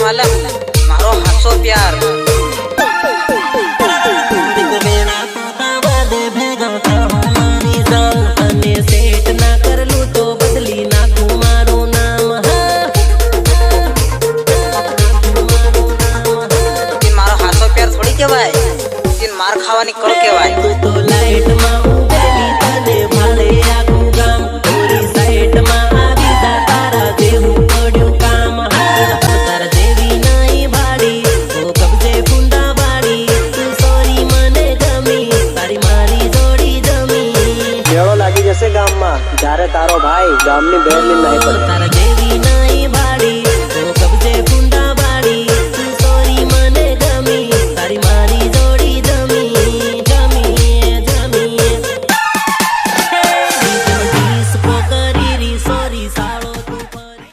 માલક મારો હાસો પ્યાર मार खावानी करो केवाय तो लाइट में उगेली तने भाले आखू गाम पूरी साइड में आवी दा तारा देहू पड्યું काम तारा देवी नहीं भाड़ी तो कबजे फुंडा बाड़ी तू सोरी मने गमी तारी मारी जोड़ी जमी કેવો લાગી જશે ગામમાં જ્યારે તારો ભાઈ ગામની બહેરની નહીં પડે